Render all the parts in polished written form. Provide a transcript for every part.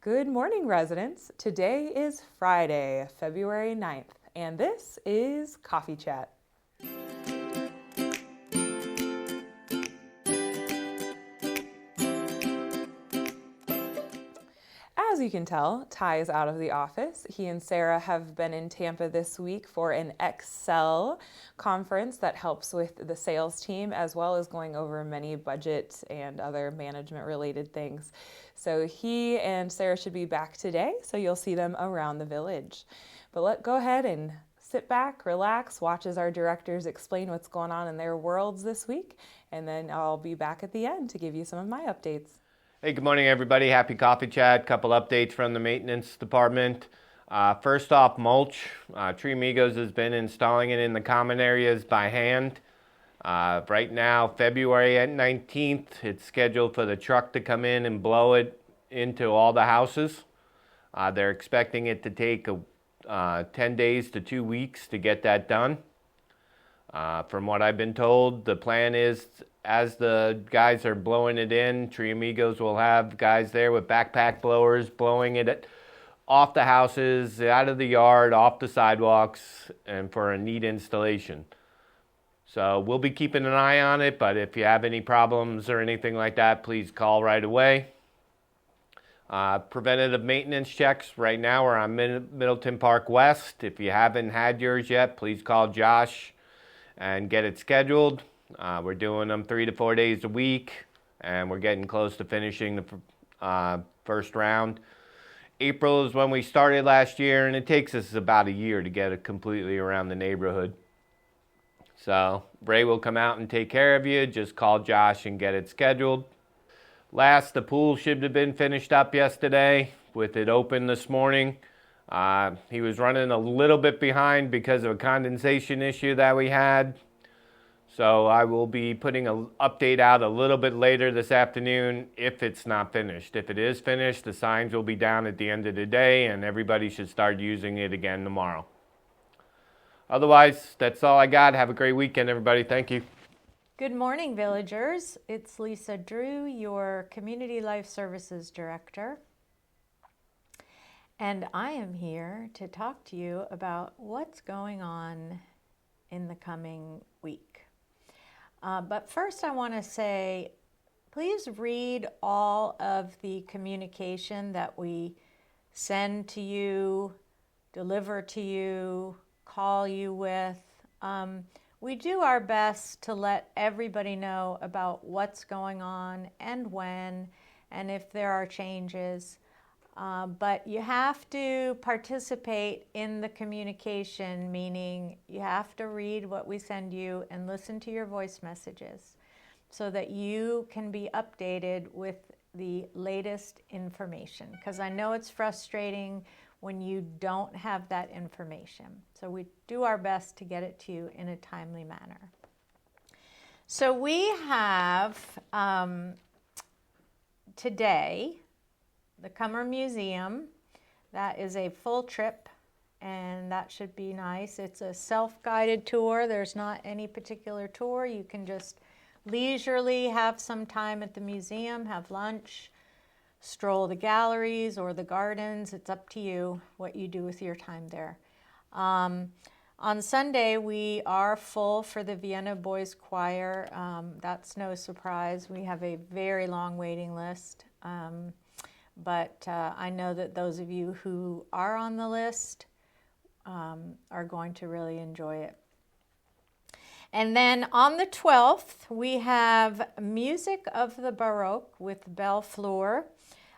Good morning, residents. Today is Friday, February 9th, and this is Coffee Chat. As you can tell, Ty is out of the office. He and Sarah have been in Tampa this week for an Excel conference that helps with the sales team, as well as going over many budget and other management related things. So he and Sarah should be back today, so you'll see them around the village. But go ahead and sit back, relax, watch as our directors explain what's going on in their worlds this week, and then I'll be back at the end to give you some of my updates. Hey, good morning, everybody. Happy Coffee Chat. Couple updates from the maintenance department. First off, mulch. Tree Amigos has been installing it in the common areas by hand. Right now, February 19th, it's scheduled for the truck to come in and blow it into all the houses. They're expecting it to take 10 days to 2 weeks to get that done. From what I've been told, the plan is as the guys are blowing it in, Tree Amigos will have guys there with backpack blowers blowing it off the houses, out of the yard, off the sidewalks, and for a neat installation. So we'll be keeping an eye on it, but if you have any problems or anything like that, please call right away. Preventative maintenance checks. Right now we're on Middleton Park West. If you haven't had yours yet, please call Josh and get it scheduled. We're doing them 3 to 4 days a week, and we're getting close to finishing the first round. April is when we started last year, and it takes us about a year to get it completely around the neighborhood. So Ray will come out and take care of you. Just call Josh and get it scheduled. Last, the pool should have been finished up yesterday with it open this morning. He was running a little bit behind because of a condensation issue that we had. So I will be putting an update out a little bit later this afternoon if it's not finished. If it is finished, the signs will be down at the end of the day and everybody should start using it again tomorrow. Otherwise, that's all I got. Have a great weekend, everybody. Thank you. Good morning, villagers. It's Lisa Drew, your Community Life Services Director. And I am here to talk to you about what's going on in the coming week. But first I want to say, please read all of the communication that we send to you, deliver to you, call you with. We do our best to let everybody know about what's going on and when, and if there are changes. But you have to participate in the communication, meaning you have to read what we send you and listen to your voice messages so that you can be updated with the latest information. Because I know it's frustrating when you don't have that information. So we do our best to get it to you in a timely manner. So we have today the Cummer Museum. That is a full trip, and that should be nice. It's a self-guided tour. There's not any particular tour. You can just leisurely have some time at the museum, have lunch, stroll the galleries or the gardens. It's up to you what you do with your time there. On Sunday, we are full for the Vienna Boys Choir. That's no surprise. We have a very long waiting list. But I know that those of you who are on the list are going to really enjoy it. And then on the 12th, we have Music of the Baroque with Belle Fleur.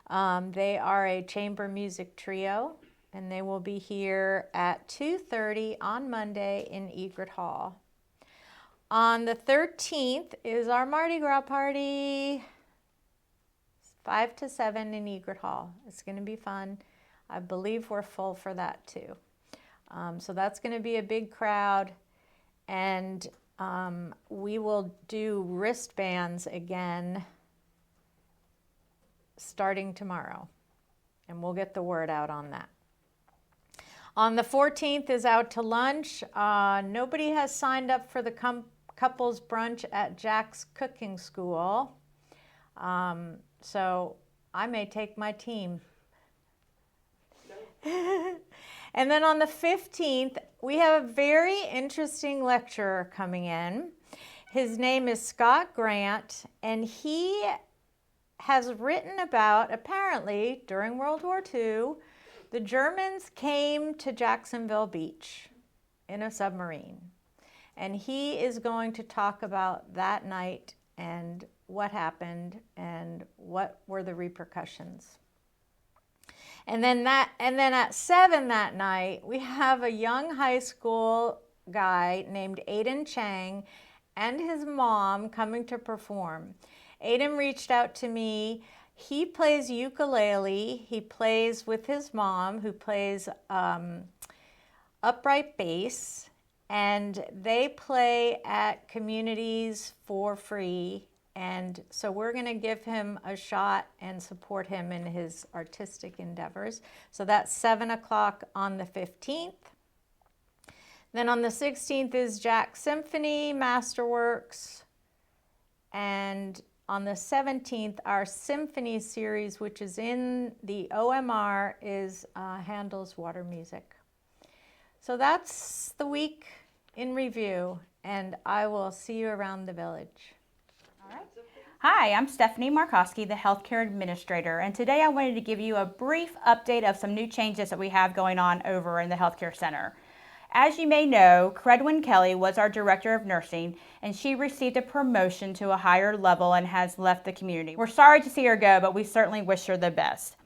They are a chamber music trio, and they will be here at 2:30 on Monday in Egret Hall. On the 13th is our Mardi Gras party. 5 to 7 in Egret Hall. It's going to be fun. I believe we're full for that too. So that's going to be a big crowd. And we will do wristbands again starting tomorrow. And we'll get the word out on that. On the 14th is Out to Lunch. Nobody has signed up for the couples brunch at Jack's Cooking School. So I may take my team And then on the 15th, we have a very interesting lecturer coming in. His name is Scott Grant, and he has written about, apparently, during World War II, the Germans came to Jacksonville Beach in a submarine. And he is going to talk about that night and what happened and what were the repercussions. And then at 7 that night, we have a young high school guy named Aiden Chang and his mom coming to perform. Aiden reached out to me. He plays ukulele. He plays with his mom, who plays upright bass. And they play at communities for free. And so we're going to give him a shot and support him in his artistic endeavors. So that's 7 o'clock on the 15th. Then on the 16th is Jack Symphony, Masterworks. And on the 17th, our symphony series, which is in the OMR, is Handel's Water Music. So that's the week in review, and I will see you around the village. All right. Hi, I'm Stephanie Markowski, the Healthcare Administrator, and today I wanted to give you a brief update of some new changes that we have going on over in the Healthcare Center. As you may know, Credwin Kelly was our Director of Nursing, and she received a promotion to a higher level and has left the community. We're sorry to see her go, but we certainly wish her the best.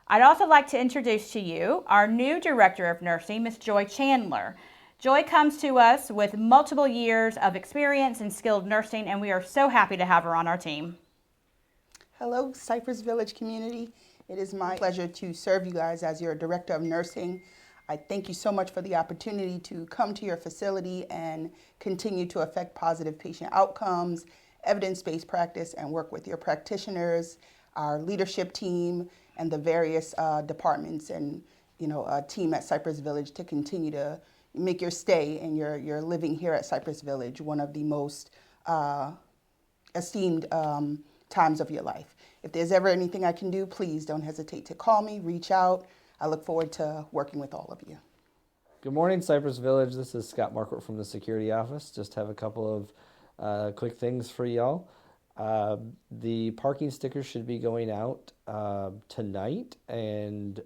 I'd also like to introduce to you our new Director of Nursing, Ms. Joy Chandler. Joy comes to us with multiple years of experience in skilled nursing, and we are so happy to have her on our team. Hello, Cypress Village community. It is my pleasure to serve you guys as your Director of Nursing. I thank you so much for the opportunity to come to your facility and continue to affect positive patient outcomes, evidence-based practice, and work with your practitioners, our leadership team, and the various departments and team at Cypress Village to continue to make your stay and your living here at Cypress Village one of the most esteemed times of your life. If there's ever anything I can do, please don't hesitate to call me, reach out. I look forward to working with all of you. Good morning, Cypress Village. This is Scott Marquardt from the security office. Just have a couple of quick things for y'all. The parking stickers should be going out tonight and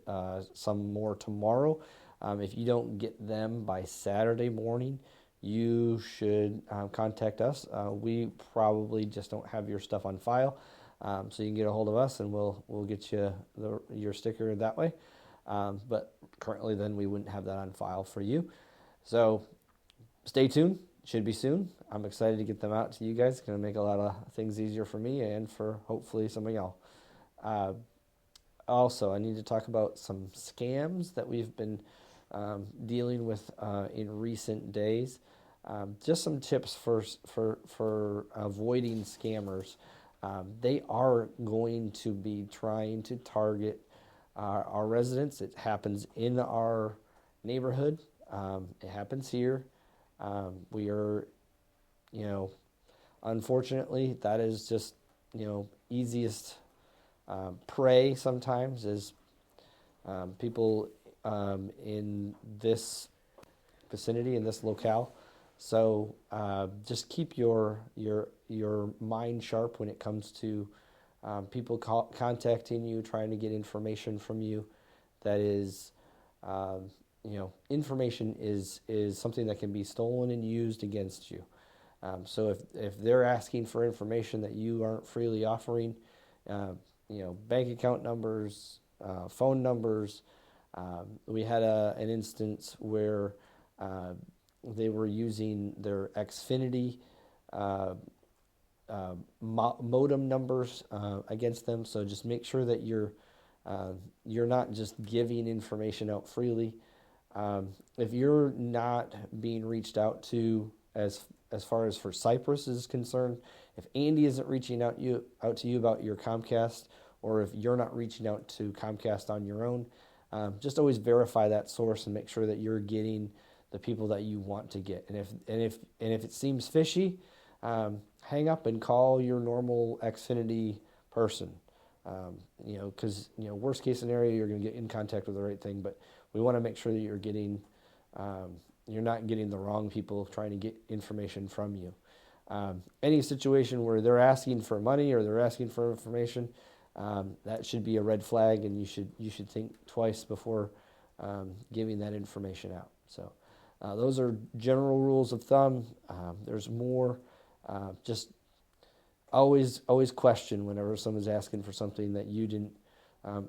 some more tomorrow. If you don't get them by Saturday morning, you should contact us. We probably just don't have your stuff on file, so you can get a hold of us and we'll get you your sticker that way. But currently then we wouldn't have that on file for you. So stay tuned. Should be soon. I'm excited to get them out to you guys. It's going to make a lot of things easier for me and for hopefully some of y'all. Also, I need to talk about some scams that we've been dealing with in recent days. Just some tips for avoiding scammers. They are going to be trying to target our residents. It happens in our neighborhood. It happens here. We are, unfortunately, that is just, easiest prey sometimes is people in this vicinity, in this locale. So just keep your mind sharp when it comes to people contacting you, trying to get information from you. That is, information is something that can be stolen and used against you. So if they're asking for information that you aren't freely offering, bank account numbers, phone numbers. We had an instance where they were using their Xfinity modem numbers against them. So just make sure that you're not just giving information out freely. If you're not being reached out to as far as for Cypress is concerned, if Andy isn't reaching out to you about your Comcast, or if you're not reaching out to Comcast on your own, just always verify that source and make sure that you're getting the people that you want to get. And if it seems fishy, hang up and call your normal Xfinity person. Because worst case scenario, you're going to get in contact with the right thing, but we want to make sure that you're getting, you're not getting the wrong people trying to get information from you. Any situation where they're asking for money or they're asking for information, that should be a red flag, and you should think twice before giving that information out. So those are general rules of thumb. There's more. Just always question whenever someone's asking for something that you didn't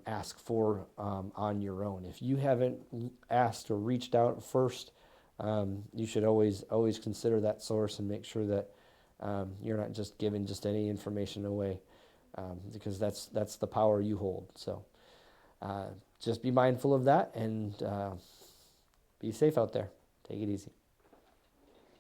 ask for on your own. If you haven't asked or reached out first, you should always consider that source and make sure that you're not just giving just any information away, because that's the power you hold. So just be mindful of that, and be safe out there. Take it easy.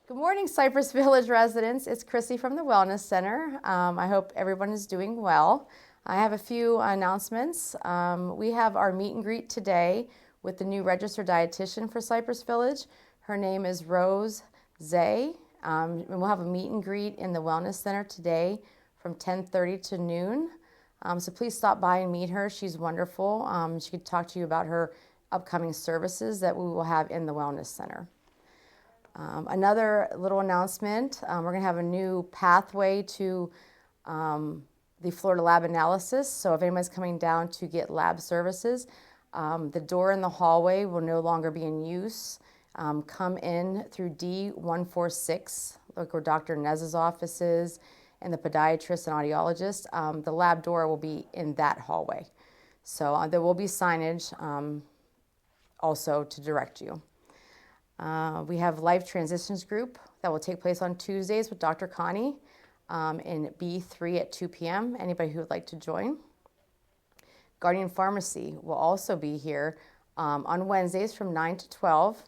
Good morning, Cypress Village residents. It's Chrissy from the Wellness Center. I hope everyone is doing well. I have a few announcements. We have our meet and greet today with the new registered dietitian for Cypress Village. Her name is Rose Zay. And we'll have a meet and greet in the Wellness Center today from 10:30 to noon. So please stop by and meet her. She's wonderful. She could talk to you about her upcoming services that we will have in the Wellness Center. Another little announcement, we're going to have a new pathway to the Florida Lab Analysis. So if anyone's coming down to get lab services, the door in the hallway will no longer be in use. Come in through D146, like where Dr. Nez's office is, and the podiatrist and audiologist. The lab door will be in that hallway. So there will be signage also to direct you. We have Life Transitions Group that will take place on Tuesdays with Dr. Connie in B3 at 2 p.m. Anybody who would like to join. Guardian Pharmacy will also be here on Wednesdays from 9 to 12.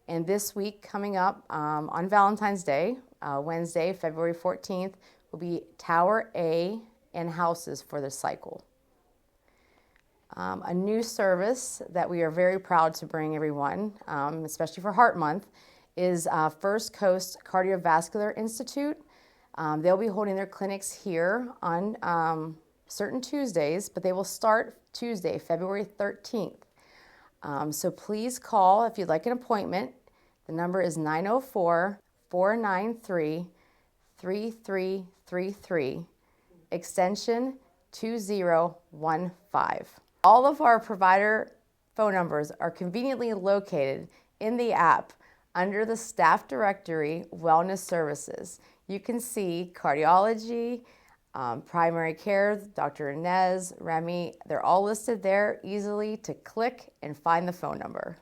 And this week coming up on Valentine's Day, Wednesday, February 14th, will be Tower A and Houses for the Cycle. A new service that we are very proud to bring everyone, especially for Heart Month, is First Coast Cardiovascular Institute. They'll be holding their clinics here on certain Tuesdays, but they will start Tuesday, February 13th. So please call if you'd like an appointment. The number is 904-493-3333, extension 2015. All of our provider phone numbers are conveniently located in the app under the staff directory Wellness Services. You can see cardiology, primary care, Dr. Inez, Remy, they're all listed there easily to click and find the phone number.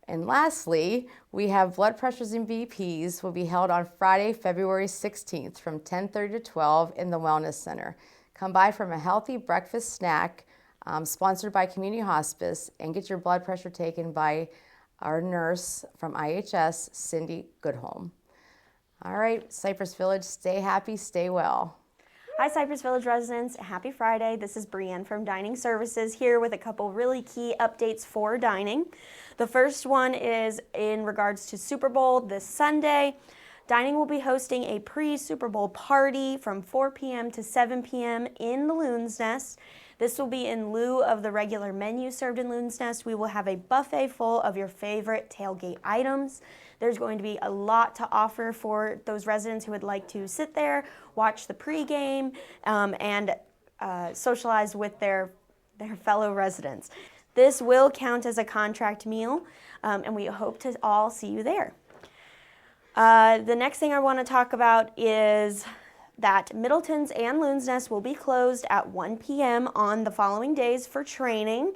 And lastly, we have blood pressures and BPs will be held on Friday, February 16th from 10:30 to 12 in the Wellness Center. Come by from a healthy breakfast snack sponsored by Community Hospice and get your blood pressure taken by our nurse from IHS, Cindy Goodholm. All right, Cypress Village, stay happy, stay well. Hi, Cypress Village residents. Happy Friday. This is Brienne from Dining Services here with a couple really key updates for dining. The first one is in regards to Super Bowl this Sunday. Dining will be hosting a pre-Super Bowl party from 4 p.m. to 7 p.m. in the Loon's Nest. This will be in lieu of the regular menu served in Loon's Nest. We will have a buffet full of your favorite tailgate items. There's going to be a lot to offer for those residents who would like to sit there, watch the pregame, and socialize with their fellow residents. This will count as a contract meal, and we hope to all see you there. The next thing I want to talk about is that Middleton's and Loon's Nest will be closed at 1 p.m. on the following days for training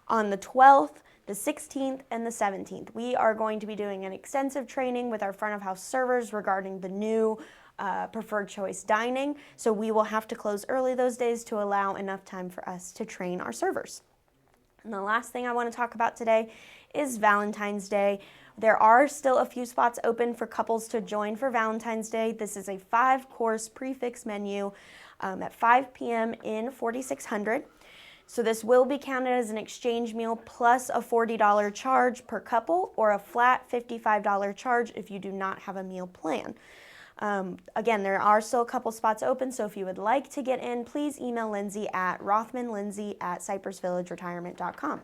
on the 12th, the 16th, and the 17th. We are going to be doing an extensive training with our front of house servers regarding the new preferred choice dining, so we will have to close early those days to allow enough time for us to train our servers. And the last thing I want to talk about today is Valentine's Day. There are still a few spots open for couples to join for Valentine's Day. This is a 5-course prefix menu at 5 p.m. in 4600. So this will be counted as an exchange meal plus a $40 charge per couple or a flat $55 charge if you do not have a meal plan. Again, there are still a couple spots open, so if you would like to get in, please email Lindsay at rothmanlindsay@cypressvillageretirement.com.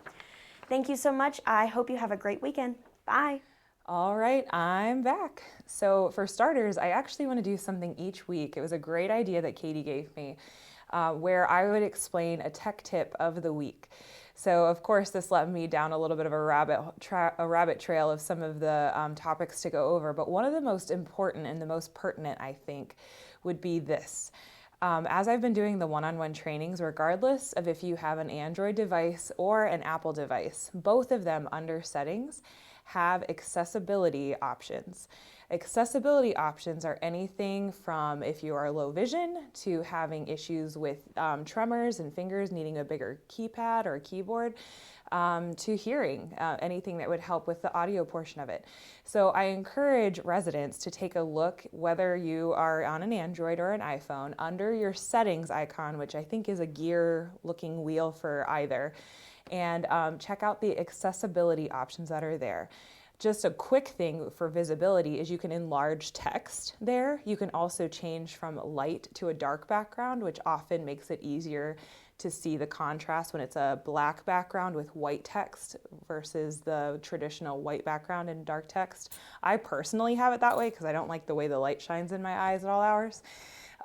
Thank you so much. I hope you have a great weekend. Bye. All right, I'm back. So for starters, I actually want to do something each week. It was a great idea that Katie gave me, where I would explain a tech tip of the week. So of course, this led me down a little bit of a rabbit trail of some of the topics to go over. But one of the most important and the most pertinent, I think, would be this. As I've been doing the one-on-one trainings, regardless of if you have an Android device or an Apple device, both of them under settings have accessibility options. Accessibility options are anything from if you are low vision to having issues with tremors and fingers needing a bigger keypad or a keyboard, to hearing, anything that would help with the audio portion of it. So I encourage residents to take a look, whether you are on an Android or an iPhone, under your settings icon, which I think is a gear looking wheel for either, and check out the accessibility options that are there. Just a quick thing for visibility is you can enlarge text there. You can also change from light to a dark background, which often makes it easier to see the contrast when it's a black background with white text versus the traditional white background and dark text. I personally have it that way because I don't like the way the light shines in my eyes at all hours.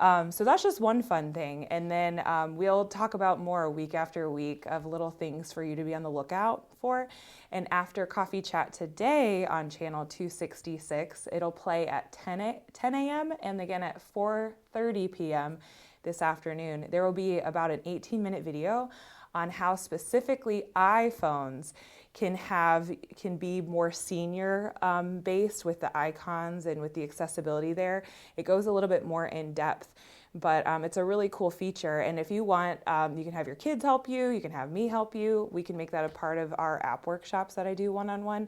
So that's just one fun thing. And then we'll talk about more week after week of little things for you to be on the lookout for. And after Coffee Chat today on channel 266, it'll play at 10 a.m. and again at 4:30 p.m. this afternoon. There will be about an 18-minute video on how specifically iPhones can be more senior based with the icons and with the accessibility there. It goes a little bit more in depth, but it's a really cool feature. And if you want, you can have your kids help you, you can have me help you. We can make that a part of our app workshops that I do one-on-one.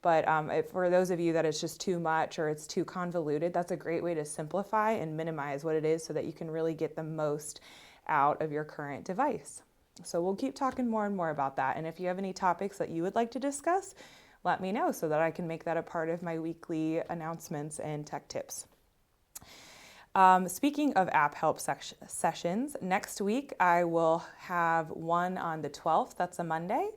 But for those of you that it's just too much or it's too convoluted, that's a great way to simplify and minimize what it is so that you can really get the most out of your current device. So we'll keep talking more and more about that. And if you have any topics that you would like to discuss, let me know so that I can make that a part of my weekly announcements and tech tips. Speaking of app help sessions, next week I will have one on the 12th, that's a Monday,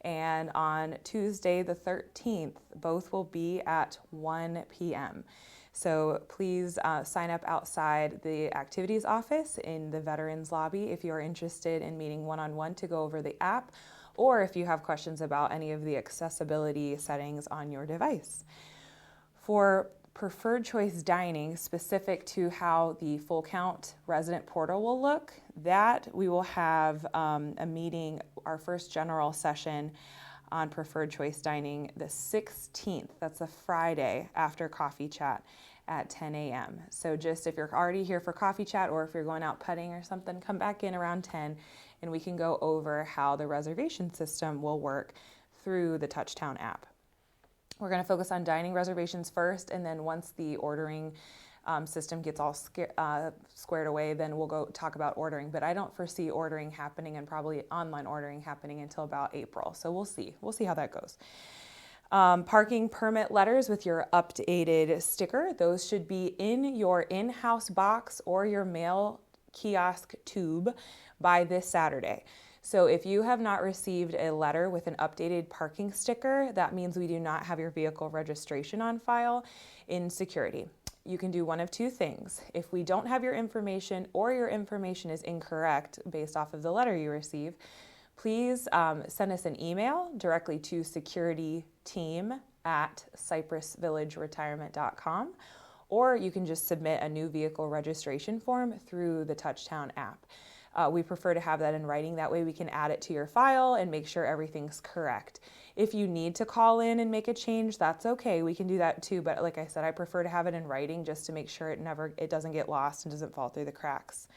and on Tuesday the 13th. Both will be at 1 p.m. So please sign up outside the activities office in the Veterans Lobby if you are interested in meeting one-on-one to go over the app, or if you have questions about any of the accessibility settings on your device. For preferred choice dining, specific to how the full count resident portal will look, that we will have a meeting, our first general session on preferred choice dining the 16th. That's a Friday after Coffee Chat at 10 a.m. So just if you're already here for Coffee Chat or if you're going out putting or something, come back in around 10 and we can go over how the reservation system will work through the Touchtown app. We're going to focus on dining reservations first, and then once the ordering system gets all squared away, then we'll go talk about ordering. But I don't foresee ordering happening and probably online ordering happening until about April. So we'll see. We'll see how that goes. Parking permit letters with your updated sticker. Those should be in your in-house box or your mail kiosk tube by this Saturday. So if you have not received a letter with an updated parking sticker, that means we do not have your vehicle registration on file in security. You can do one of two things. If we don't have your information or your information is incorrect based off of the letter you receive, please send us an email directly to securityteam@cypressvillageretirement.com, or you can just submit a new vehicle registration form through the Touchtown app. We prefer to have that in writing. That way we can add it to your file and make sure everything's correct. If you need to call in and make a change, that's okay. We can do that too. But like I said, I prefer to have it in writing just to make sure it doesn't get lost and doesn't fall through the cracks.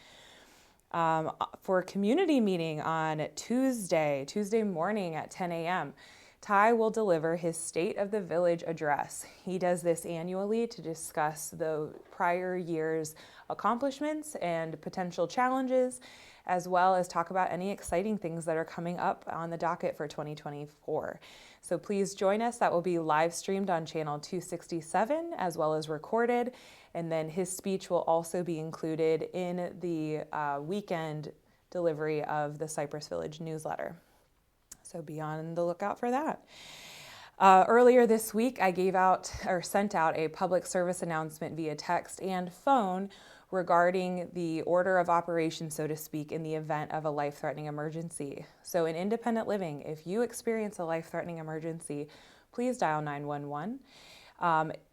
For a community meeting on Tuesday morning at 10 a.m., Ty will deliver his State of the Village address. He does this annually to discuss the prior year's accomplishments and potential challenges, as well as talk about any exciting things that are coming up on the docket for 2024. So please join us. That will be live streamed on channel 267 as well as recorded. And then his speech will also be included in the weekend delivery of the Cypress Village newsletter. So be on the lookout for that. Earlier this week, I sent out a public service announcement via text and phone regarding the order of operation, so to speak, in the event of a life-threatening emergency. So in independent living, if you experience a life-threatening emergency, please dial 911.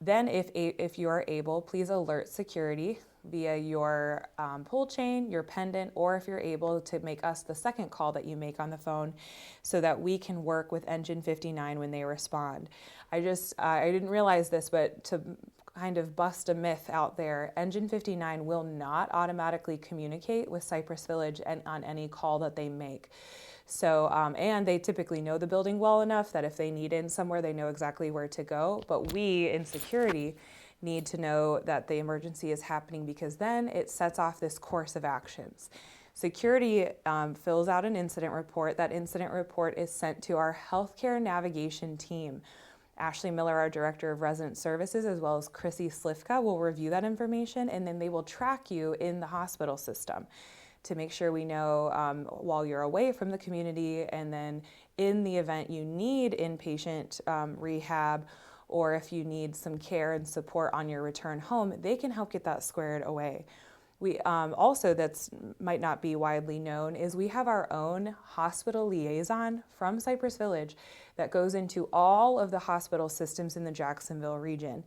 Then if you are able, please alert security via your pull chain, your pendant, or if you're able to make us the second call that you make on the phone so that we can work with Engine 59 when they respond. I didn't realize this, but to kind of bust a myth out there, Engine 59 will not automatically communicate with Cypress Village on any call that they make. So, and they typically know the building well enough that if they need in somewhere, they know exactly where to go. But we in security need to know that the emergency is happening, because then it sets off this course of actions. Security fills out an incident report. That incident report is sent to our healthcare navigation team. Ashley Miller, our Director of Resident Services, as well as Chrissy Slifka, will review that information, and then they will track you in the hospital system to make sure we know while you're away from the community, and then in the event you need inpatient rehab, or if you need some care and support on your return home, they can help get that squared away. We also, that's might not be widely known, is we have our own hospital liaison from Cypress Village that goes into all of the hospital systems in the Jacksonville region.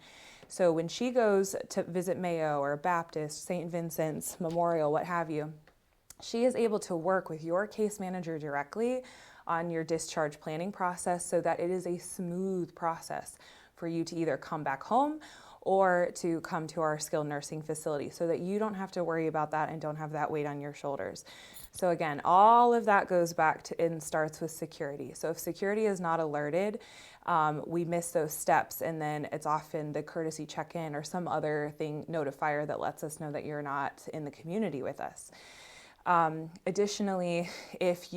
So when she goes to visit Mayo or Baptist, St. Vincent's, Memorial, what have you, she is able to work with your case manager directly on your discharge planning process so that it is a smooth process for you to either come back home or to come to our skilled nursing facility, so that you don't have to worry about that and don't have that weight on your shoulders. So again, all of that goes back to and starts with security. So if security is not alerted, we miss those steps, and then it's often the courtesy check-in or some other thing, notifier, that lets us know that you're not in the community with us. Additionally, if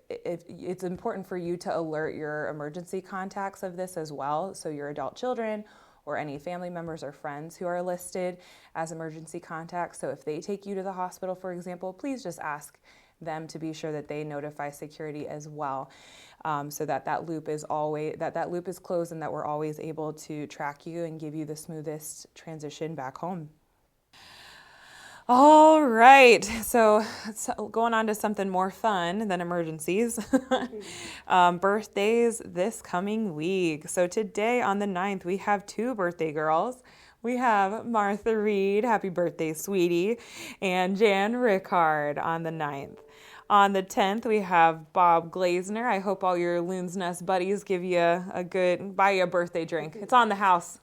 it's important for you to alert your emergency contacts of this as well, so your adult children or any family members or friends who are listed as emergency contacts. So if they take you to the hospital, for example, please just ask them to be sure that they notify security as well, so that loop is closed, and that we're always able to track you and give you the smoothest transition back home. All right, so going on to something more fun than emergencies. Birthdays this coming week. So today on the 9th, we have 2 birthday girls. We have Martha Reed, happy birthday, sweetie, and Jan Rickard on the 9th. On the 10th, we have Bob Glazner. I hope all your Loon's Nest buddies give you buy you a birthday drink. It's on the house.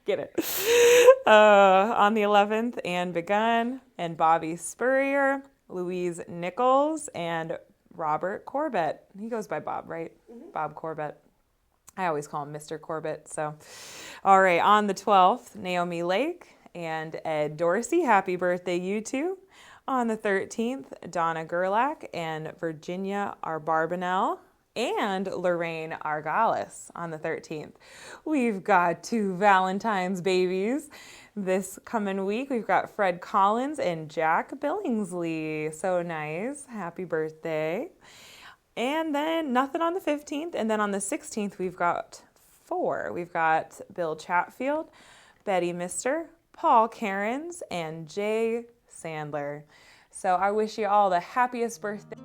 Get it. On the 11th, Ann Begun and Bobby Spurrier, Louise Nichols, and Robert Corbett. He goes by Bob, right? Mm-hmm. Bob Corbett. I always call him Mr. Corbett. So, all right. On the 12th, Naomi Lake and Ed Dorsey. Happy birthday, you two. On the 13th, Donna Gerlach and Virginia Arbarbinell and Lorraine Argalis on the 13th. We've got 2 Valentine's babies this coming week. We've got Fred Collins and Jack Billingsley. So nice. Happy birthday. And then nothing on the 15th. And then on the 16th, we've got 4. We've got Bill Chatfield, Betty Mister, Paul Cairns, and Jay Sandler. So I wish you all the happiest birthday.